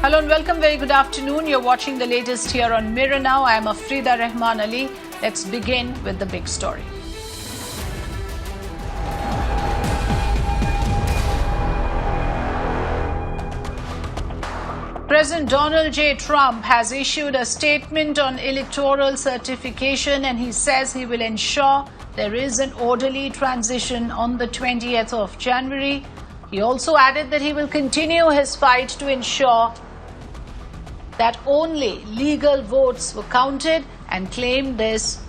Hello and welcome. Very good afternoon. You're watching the latest here on Mirror Now. I am Afrida Rahman Ali. Let's begin with the big story. President Donald J. Trump has issued a statement on electoral certification, and he says he will ensure there is an orderly transition on the 20th of January. He also added that he will continue his fight to ensure that only legal votes were counted, and claimed this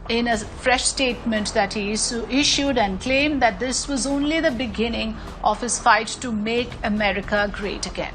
in a fresh statement that he issued, and claimed that this was only the beginning of his fight to make America great again.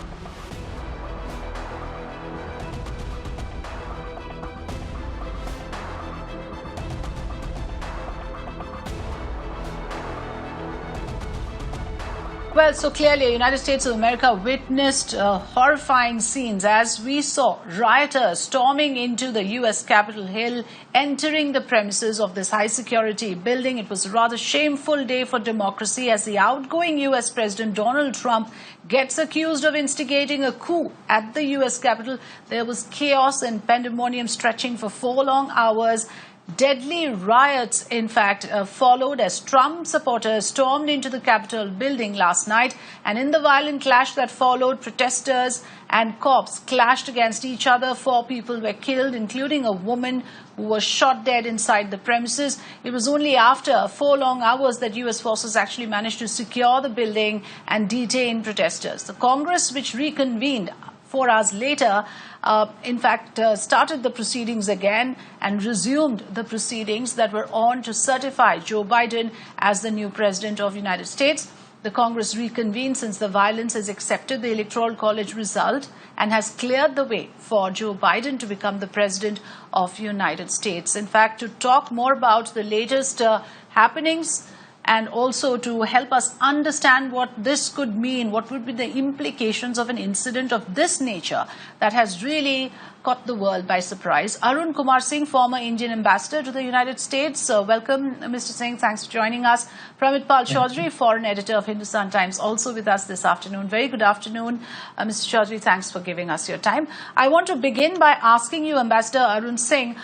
Well, so clearly, the United States of America witnessed horrifying scenes as we saw rioters storming into the U.S. Capitol Hill, entering the premises of this high-security building. It was a rather shameful day for democracy as the outgoing U.S. President Donald Trump gets accused of instigating a coup at the U.S. Capitol. There was chaos and pandemonium stretching for 4 long hours. Deadly riots, in fact, followed as Trump supporters stormed into the Capitol building last night. And in the violent clash that followed, protesters and cops clashed against each other. 4 people were killed, including a woman who was shot dead inside the premises. It was only after 4 long hours that U.S. forces actually managed to secure the building and detain protesters. The Congress, which reconvened 4 hours later, started the proceedings again and resumed the proceedings that were on to certify Joe Biden as the new president of the United States. The Congress reconvened since the violence has accepted the Electoral College result and has cleared the way for Joe Biden to become the president of the United States. In fact, to talk more about the latest happenings and also to help us understand what this could mean, what would be the implications of an incident of this nature that has really caught the world by surprise. Arun Kumar Singh, former Indian ambassador to the United States. Welcome, Mr. Singh. Thanks for joining us. Pramit-Pal Chaudhary, foreign editor of Hindustan Times, also with us this afternoon. Very good afternoon, Mr. Chaudhary. Thanks for giving us your time. I want to begin by asking you, Ambassador Arun Singh,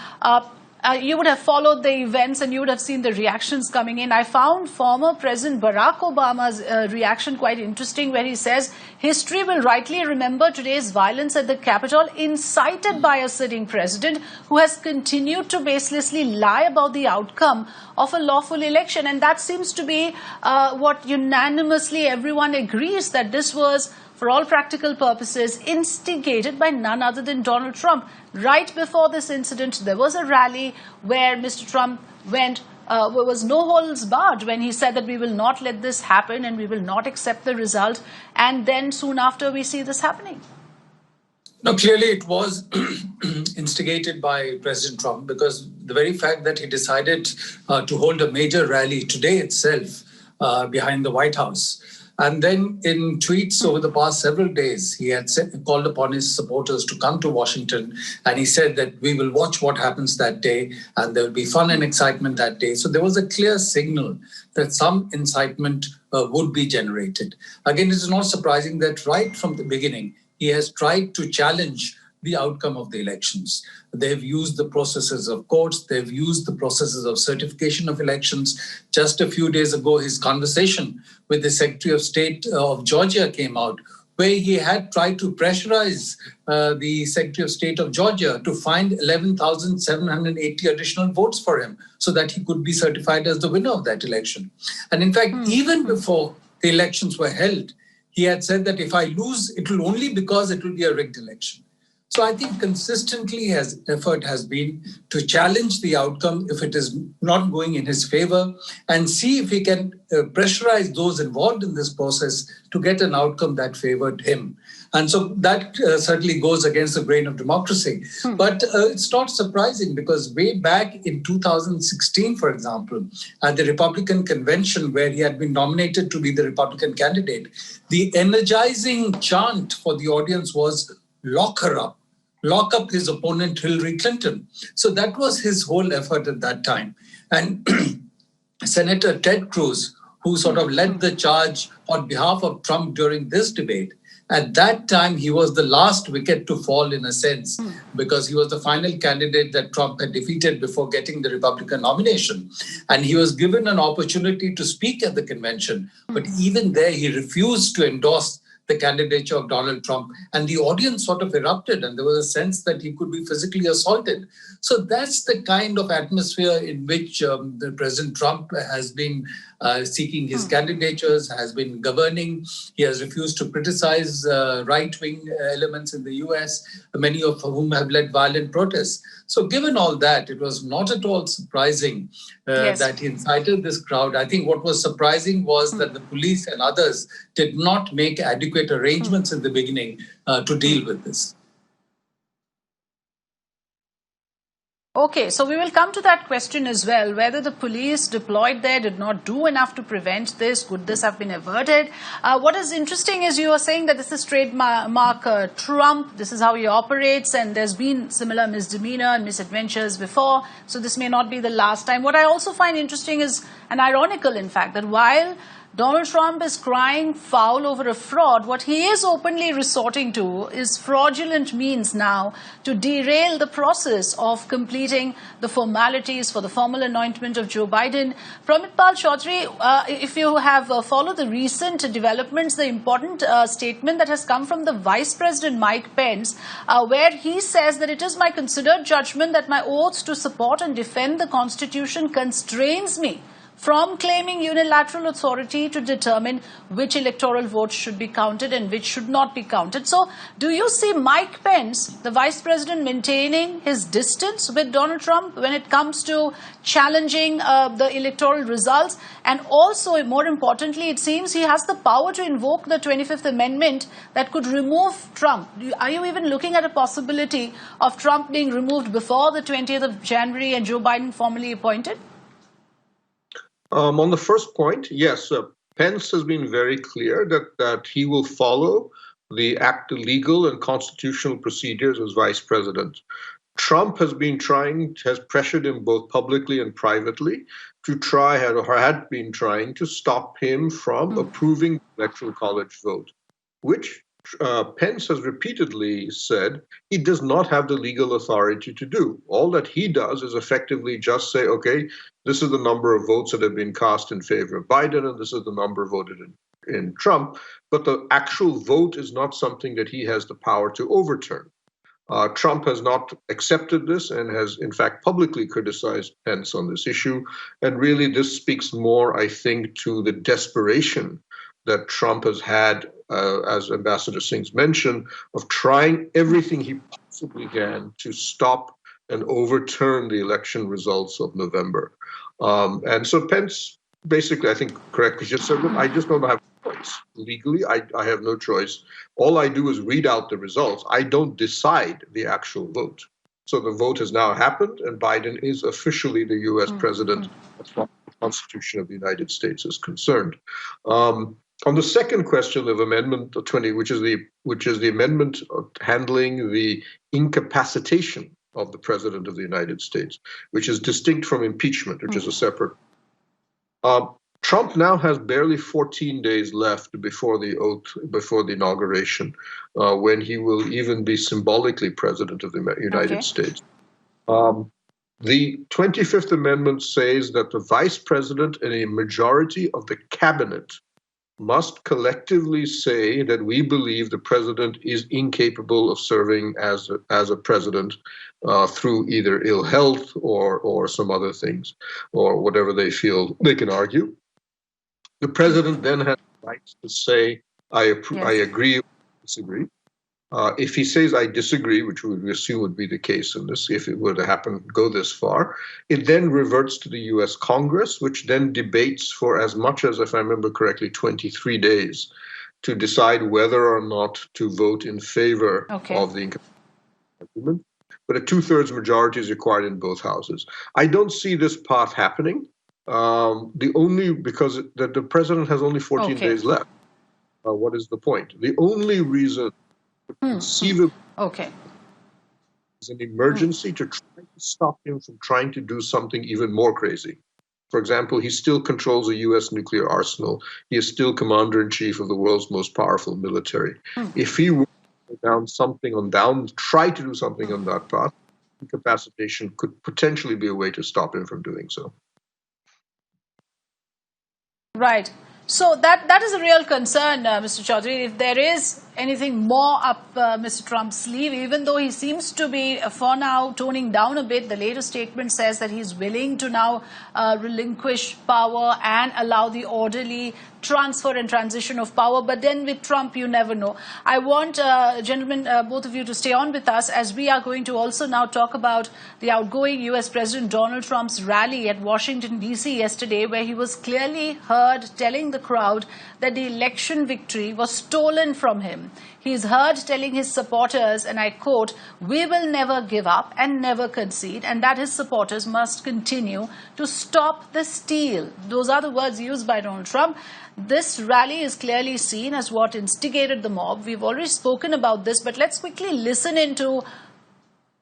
you would have followed the events and you would have seen the reactions coming in. I found former President Barack Obama's reaction quite interesting, where he says history will rightly remember today's violence at the Capitol, incited by a sitting president who has continued to baselessly lie about the outcome of a lawful election. And that seems to be what unanimously everyone agrees, that this was, for all practical purposes, instigated by none other than Donald Trump. Right before this incident, there was a rally where Mr. Trump went, was no holds barred when he said that we will not let this happen and we will not accept the result. And then soon after, we see this happening. No, clearly it was instigated by President Trump, because the very fact that he decided to hold a major rally today itself behind the White House. And then in tweets over the past several days, he had called upon his supporters to come to Washington. And he said that we will watch what happens that day and there will be fun and excitement that day. So there was a clear signal that some incitement would be generated. Again, it is not surprising that right from the beginning, he has tried to challenge the outcome of the elections. They've used the processes of courts. They've used the processes of certification of elections. Just a few days ago, his conversation with the Secretary of State of Georgia came out, where he had tried to pressurize the Secretary of State of Georgia to find 11,780 additional votes for him so that he could be certified as the winner of that election. And in fact, even before the elections were held, he had said that if I lose, it will only because it will be a rigged election. So I think consistently his effort has been to challenge the outcome if it is not going in his favor, and see if he can pressurize those involved in this process to get an outcome that favored him. And so that certainly goes against the grain of democracy. But it's not surprising, because way back in 2016, for example, at the Republican convention where he had been nominated to be the Republican candidate, the energizing chant for the audience was, "Lock her up. Lock up his opponent, Hillary Clinton." So that was his whole effort at that time. And Senator Ted Cruz, who sort of led the charge on behalf of Trump during this debate, At that time, he was the last wicket to fall, in a sense, because he was the final candidate that Trump had defeated before getting the Republican nomination. And he was given an opportunity to speak at the convention. But even there, he refused to endorse the candidature of Donald Trump. And the audience sort of erupted, and there was a sense that he could be physically assaulted. So that's the kind of atmosphere in which the President Trump has been seeking his candidatures, has been governing. He has refused to criticize right-wing elements in the US, many of whom have led violent protests. So given all that, it was not at all surprising that he incited this crowd. I think what was surprising was that the police and others did not make adequate arrangements in the beginning to deal with this. Okay, so we will come to that question as well, whether the police deployed there did not do enough to prevent this. Could this have been averted? What is interesting is you are saying that this is trademark Trump, this is how he operates, and there's been similar misdemeanor and misadventures before, so this may not be the last time. What I also find interesting is, and ironical in fact, that while Donald Trump is crying foul over a fraud, what he is openly resorting to is fraudulent means now to derail the process of completing the formalities for the formal anointment of Joe Biden. Pramitpal Chaudhary, if you have followed the recent developments, the important statement that has come from the Vice President Mike Pence, where he says that it is my considered judgment that my oath to support and defend the Constitution constrains me from claiming unilateral authority to determine which electoral votes should be counted and which should not be counted. So, do you see Mike Pence, the Vice President, maintaining his distance with Donald Trump when it comes to challenging the electoral results? And also, more importantly, it seems he has the power to invoke the 25th Amendment that could remove Trump. Are you even looking at a possibility of Trump being removed before the 20th of January and Joe Biden formally appointed? On the first point, yes, Pence has been very clear that he will follow the legal and constitutional procedures as vice president. Trump has pressured him both publicly and privately to had been trying to stop him from approving the Electoral College vote, which Pence has repeatedly said he does not have the legal authority to do. All that he does is effectively just say, okay, this is the number of votes that have been cast in favor of Biden, and this is the number voted in Trump. But the actual vote is not something that he has the power to overturn. Trump has not accepted this and has, in fact, publicly criticized Pence on this issue. And really, this speaks more, I think, to the desperation that Trump has had, as Ambassador Singh's mentioned, of trying everything he possibly can to stop and overturn the election results of November. And so Pence basically, I think correctly just said, look, I just don't have a choice. Legally, I have no choice. All I do is read out the results. I don't decide the actual vote. So the vote has now happened, and Biden is officially the U.S. president as far as the Constitution of the United States is concerned. On the second question of Amendment 20, which is the amendment handling the incapacitation of the President of the United States, which is distinct from impeachment, which is a separate. Trump now has barely 14 days left before the inauguration, when he will even be symbolically President of the United States. The 25th Amendment says that the Vice President and a majority of the cabinet must collectively say that we believe the president is incapable of serving as a president through either ill health or some other things, or whatever they feel they can argue. The president then has the right to say, I agree or disagree. If he says, I disagree, which we assume would be the case in this, if it were to go this far, it then reverts to the U.S. Congress, which then debates for as much as, if I remember correctly, 23 days to decide whether or not to vote in favor of the agreement. But a 2/3 majority is required in both houses. I don't see this path happening, because the president has only 14 days left. What is the point? The only reason conceivably is an emergency to try to stop him from trying to do something even more crazy. For example, he still controls a U.S. nuclear arsenal. He is still commander-in-chief of the world's most powerful military. If he were to try to do something on that path, incapacitation could potentially be a way to stop him from doing so. Right. So that is a real concern, Mr. Chaudhary. If there is anything more up Mr. Trump's sleeve, even though he seems to be, for now, toning down a bit, the latest statement says that he's willing to now relinquish power and allow the orderly transfer and transition of power. But then with Trump, you never know. I want, gentlemen, both of you to stay on with us, as we are going to also now talk about the outgoing U.S. President Donald Trump's rally at Washington, D.C. yesterday, where he was clearly heard telling the crowd that the election victory was stolen from him. He is heard telling his supporters, and I quote, "We will never give up and never concede," and that his supporters must continue to stop the steal. Those are the words used by Donald Trump. This rally is clearly seen as what instigated the mob. We've already spoken about this, but let's quickly listen into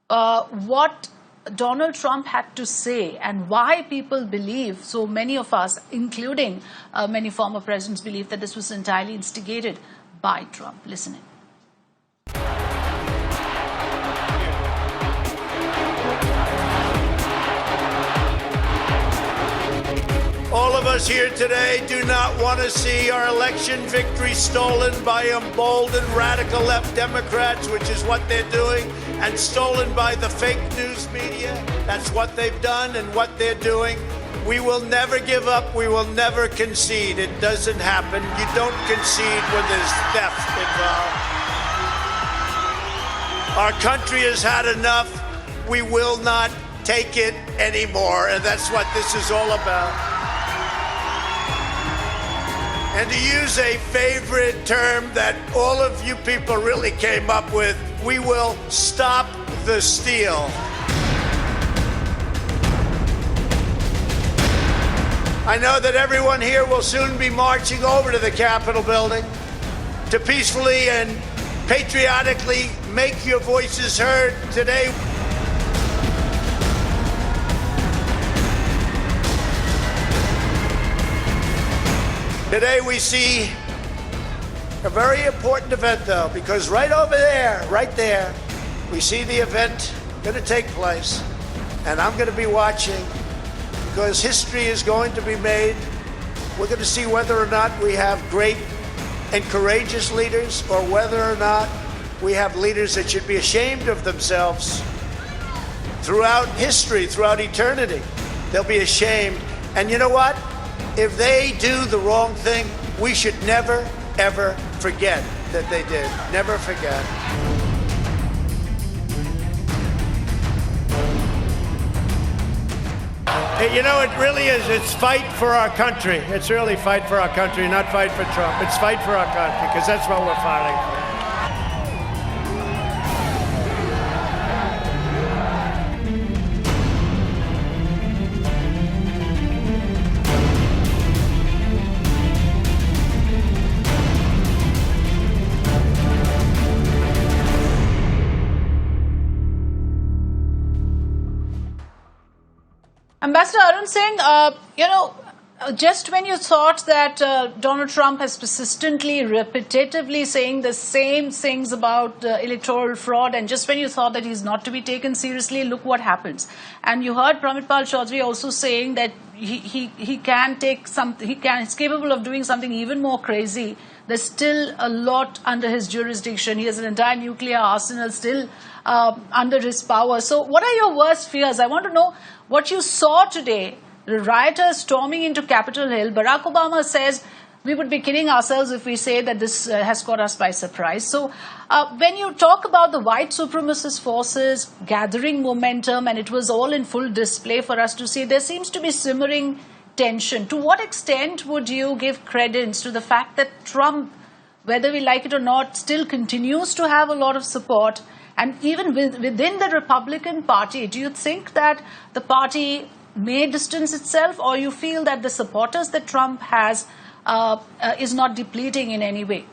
what Donald Trump had to say and why people believe, so many of us, including many former presidents, believe that this was entirely instigated by Trump. Listen in. All of us here today do not want to see our election victory stolen by emboldened radical left Democrats, which is what they're doing, and stolen by the fake news media. That's what they've done and what they're doing. We will never give up. We will never concede. It doesn't happen. You don't concede when there's theft involved. Our country has had enough. We will not take it anymore, and that's what this is all about. And to use a favorite term that all of you people really came up with, we will stop the steal. I know that everyone here will soon be marching over to the Capitol building to peacefully and patriotically make your voices heard today. Today we see a very important event, though, because right over there, right there, we see the event going to take place, and I'm going to be watching because history is going to be made. We're going to see whether or not we have great and courageous leaders or whether or not we have leaders that should be ashamed of themselves. Throughout history, throughout eternity, they'll be ashamed. And you know what? If they do the wrong thing, we should never, ever forget that they did. Never forget. Hey, you know, it really is. It's fight for our country. It's really fight for our country, not fight for Trump. It's fight for our country, because that's what we're fighting for. Ambassador Arun Singh, just when you thought that Donald Trump has persistently, repetitively saying the same things about electoral fraud, and just when you thought that he's not to be taken seriously, look what happens. And you heard Pramitpal Chaudhary also saying that he can take something, he's capable of doing something even more crazy. There's still a lot under his jurisdiction. He has an entire nuclear arsenal still under his power. So what are your worst fears? I want to know what you saw today. The rioters storming into Capitol Hill. Barack Obama says we would be kidding ourselves if we say that this has caught us by surprise. So when you talk about the white supremacist forces gathering momentum, and it was all in full display for us to see, there seems to be simmering tension. To what extent would you give credence to the fact that Trump, whether we like it or not, still continues to have a lot of support? And even within the Republican Party, do you think that the party may distance itself, or you feel that the supporters that Trump has is not depleting in any way?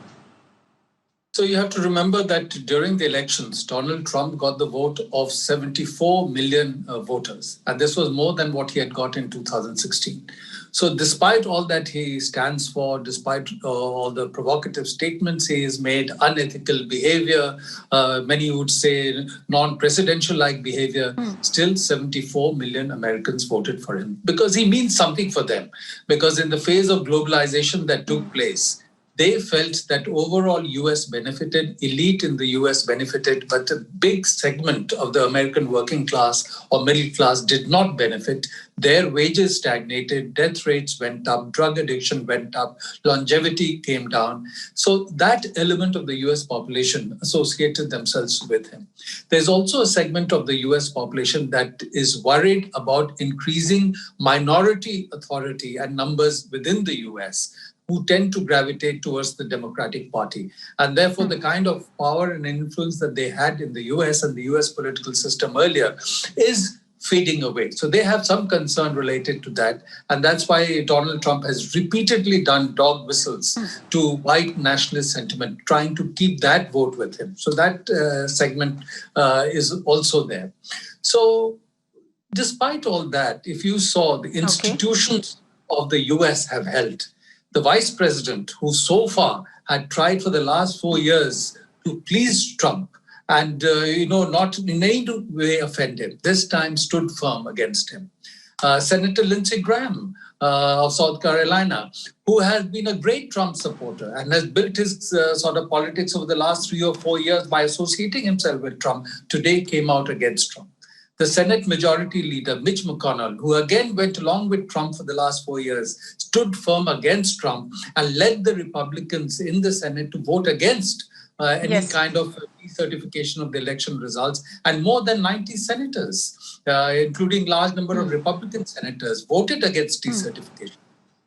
So you have to remember that during the elections, Donald Trump got the vote of 74 million voters. And this was more than what he had got in 2016. So despite all that he stands for, despite all the provocative statements he has made, unethical behavior, many would say non-presidential-like behavior, still 74 million Americans voted for him because he means something for them. Because in the phase of globalization that took place, they felt that overall US benefited, elite in the US benefited, but a big segment of the American working class or middle class did not benefit. Their wages stagnated, death rates went up, drug addiction went up, longevity came down. So that element of the US population associated themselves with him. There's also a segment of the US population that is worried about increasing minority authority and numbers within the US, who tend to gravitate towards the Democratic Party. And therefore, the kind of power and influence that they had in the US and the US political system earlier is fading away. So they have some concern related to that. And that's why Donald Trump has repeatedly done dog whistles to white nationalist sentiment, trying to keep that vote with him. So that segment is also there. So despite all that, if you saw the institutions of the US have held, the vice president, who so far had tried for the last 4 years to please Trump and, not in any way offend him, this time stood firm against him. Senator Lindsey Graham of South Carolina, who has been a great Trump supporter and has built his sort of politics over the last 3 or 4 years by associating himself with Trump, today came out against Trump. The Senate Majority Leader, Mitch McConnell, who again went along with Trump for the last 4 years, stood firm against Trump and led the Republicans in the Senate to vote against any kind of decertification of the election results. And more than 90 senators, including large number of Republican senators, voted against decertification.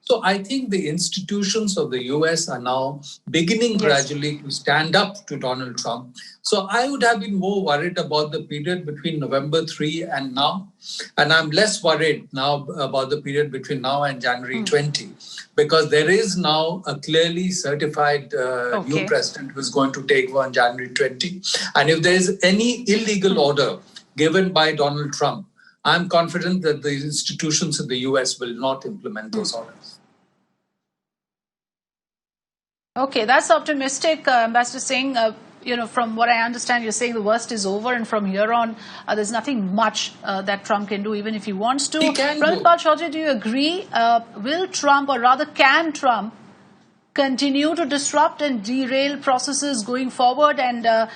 So I think the institutions of the US are now beginning gradually to stand up to Donald Trump. So I would have been more worried about the period between November 3 and now. And I'm less worried now about the period between now and January 20, because there is now a clearly certified new president who's going to take over on January 20. And if there is any illegal order given by Donald Trump, I'm confident that the institutions in the US will not implement those orders. Okay, that's optimistic, Ambassador Singh. From what I understand, you're saying the worst is over, and from here on, there's nothing much that Trump can do, even if he wants to. Pranitpal Chaudhary, do you agree? Will Trump, or rather can Trump, continue to disrupt and derail processes going forward? And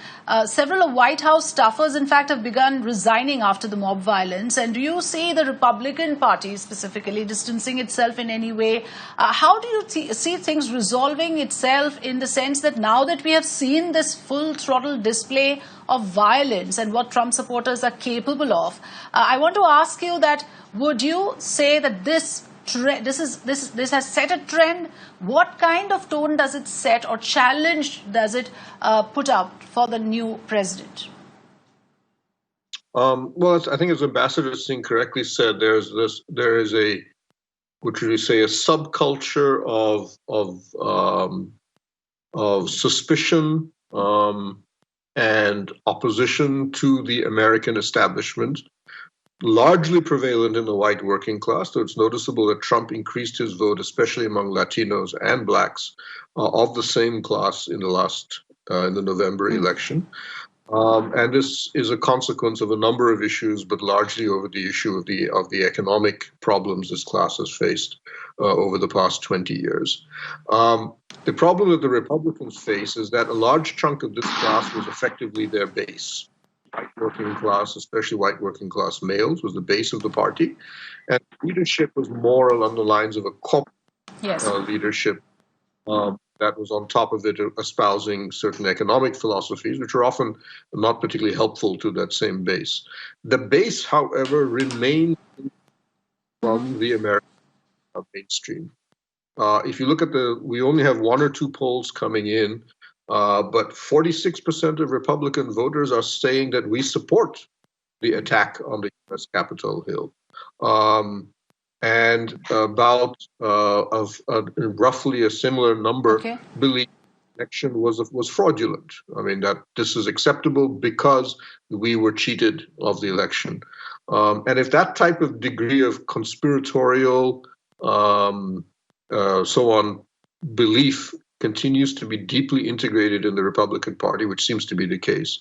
several of White House staffers, in fact, have begun resigning after the mob violence. And do you see the Republican Party specifically distancing itself in any way? How do you see things resolving itself, in the sense that now that we have seen this full throttle display of violence and what Trump supporters are capable of, I want to ask you that, would you say that this has set a trend? What kind of tone does it set, or challenge does it put out for the new president? Well, I think, as Ambassador Singh correctly said, there is a, what should we say, a subculture of suspicion and opposition to the American establishment, largely prevalent in the white working class. So it's noticeable that Trump increased his vote, especially among Latinos and blacks of the same class in the November election. And this is a consequence of a number of issues, but largely over the issue of the economic problems this class has faced over the past 20 years. The problem that the Republicans face is that a large chunk of this class was effectively their base. White working class, especially white working class males, was the base of the party. And leadership was more along the lines of a corporate leadership that was on top of it espousing certain economic philosophies, which are often not particularly helpful to that same base. The base, however, remains from the American mainstream. If you look at we only have 1 or 2 polls coming in, but 46% of Republican voters are saying that we support the attack on the U.S. Capitol Hill. And about roughly a similar number believe election was fraudulent. I mean, that this is acceptable because we were cheated of the election. And if that type of degree of conspiratorial, so on, belief continues to be deeply integrated in the Republican Party, which seems to be the case,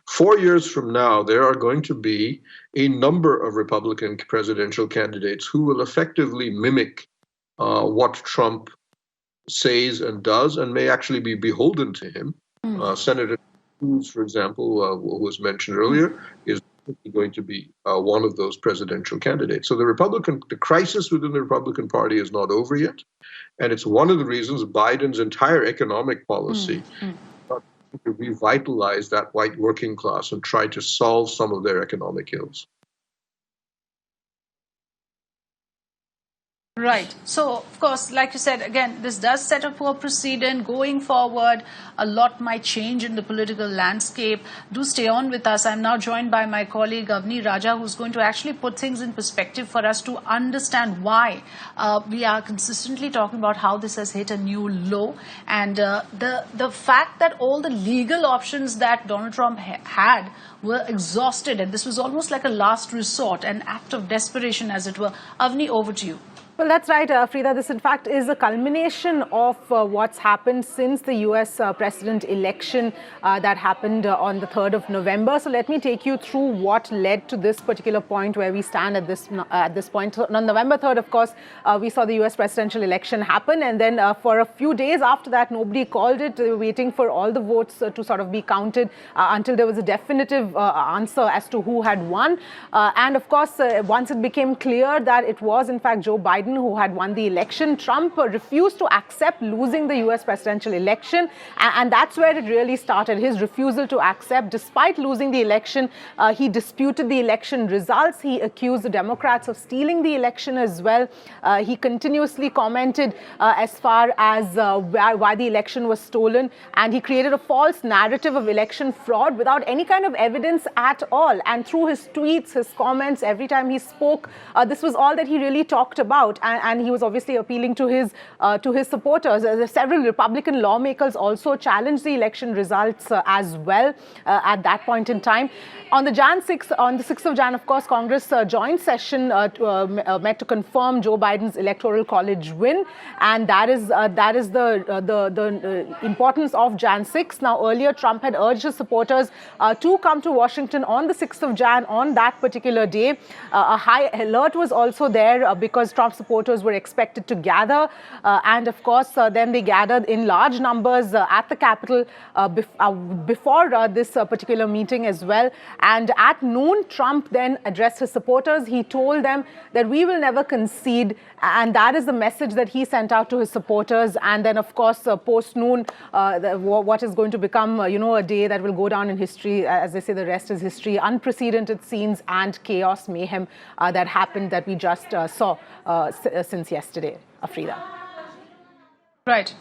4 years from now, there are going to be a number of Republican presidential candidates who will effectively mimic what Trump says and does, and may actually be beholden to him. Senator Cruz, for example, who was mentioned earlier, is going to be one of those presidential candidates. So the crisis within the Republican Party is not over yet, and it's one of the reasons Biden's entire economic policy to revitalize that white working class and try to solve some of their economic ills. Right. So, of course, like you said, again, this does set up a precedent. Going forward, a lot might change in the political landscape. Do stay on with us. I'm now joined by my colleague, Avni Raja, who's going to actually put things in perspective for us to understand why we are consistently talking about how this has hit a new low. And the fact that all the legal options that Donald Trump had were exhausted. And this was almost like a last resort, an act of desperation, as it were. Avni, over to you. Well, that's right, Frida. This, in fact, is a culmination of what's happened since the U.S. president election that happened on the 3rd of November. So let me take you through what led to this particular point where we stand at this point. On November 3rd, of course, we saw the U.S. presidential election happen. And then for a few days after that, nobody called it. They were waiting for all the votes to sort of be counted until there was a definitive answer as to who had won. And of course, once it became clear that it was, in fact, Joe Biden who had won the election, Trump refused to accept losing the U.S. presidential election. And that's where it really started, his refusal to accept. Despite losing the election, he disputed the election results. He accused the Democrats of stealing the election as well. He continuously commented as far as why the election was stolen. And he created a false narrative of election fraud without any kind of evidence at all. And through his tweets, his comments, every time he spoke, this was all that he really talked about. And he was obviously appealing to his supporters. Several Republican lawmakers also challenged the election results as well at that point in time. On the 6th of Jan, of course, Congress joint session met to confirm Joe Biden's electoral college win, and that is the importance of Jan 6. Now, earlier, Trump had urged his supporters to come to Washington on the 6th of Jan on that particular day. A high alert was also there because Trump supporters were expected to gather, and of course, then they gathered in large numbers at the Capitol before this particular meeting as well. And at noon, Trump then addressed his supporters. He told them that we will never concede. And that is the message that he sent out to his supporters. And then, of course, post-noon, what is going to become, a day that will go down in history. As they say, the rest is history. Unprecedented scenes and chaos, mayhem that happened that we just saw since yesterday, Afrida. Right.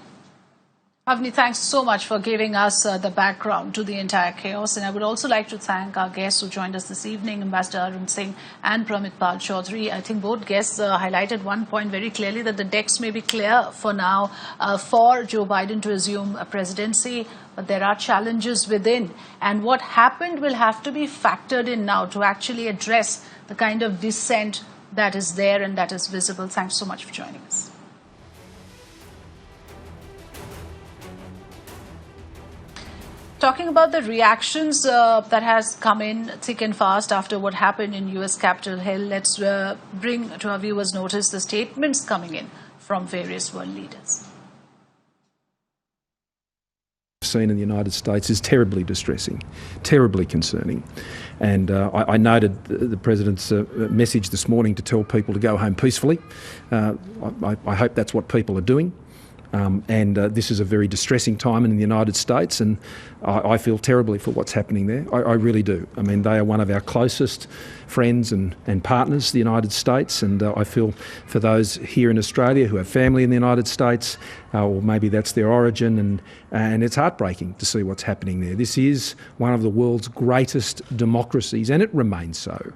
Avni, thanks so much for giving us the background to the entire chaos. And I would also like to thank our guests who joined us this evening, Ambassador Arun Singh and Pramit Pal Chaudhary. I think both guests highlighted one point very clearly, that the decks may be clear for now for Joe Biden to assume a presidency, but there are challenges within. And what happened will have to be factored in now to actually address the kind of dissent that is there and that is visible. Thanks so much for joining us. Talking about the reactions that has come in thick and fast after what happened in U.S. Capitol Hill, let's bring to our viewers' notice the statements coming in from various world leaders. Seen in the United States is terribly distressing, terribly concerning. And I noted the President's message this morning to tell people to go home peacefully. I hope that's what people are doing. And this is a very distressing time in the United States, and I feel terribly for what's happening there. I really do. I mean, they are one of our closest friends and partners, the United States, and I feel for those here in Australia who have family in the United States, or maybe that's their origin, and it's heartbreaking to see what's happening there. This is one of the world's greatest democracies, and it remains so.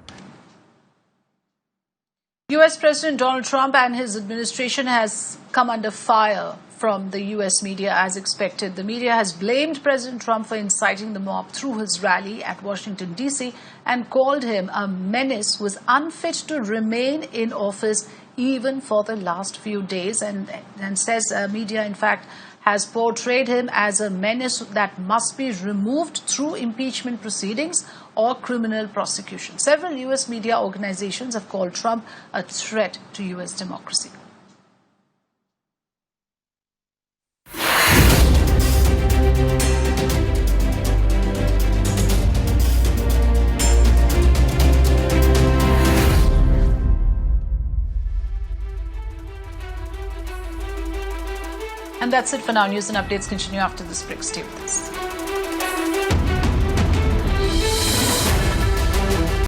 U.S. President Donald Trump and his administration has come under fire from the US media as expected. The media has blamed President Trump for inciting the mob through his rally at Washington, D.C. and called him a menace who was unfit to remain in office even for the last few days, and says media, in fact, has portrayed him as a menace that must be removed through impeachment proceedings or criminal prosecution. Several US media organizations have called Trump a threat to US democracy. And that's it for now. News and updates continue after this break. Stay with us.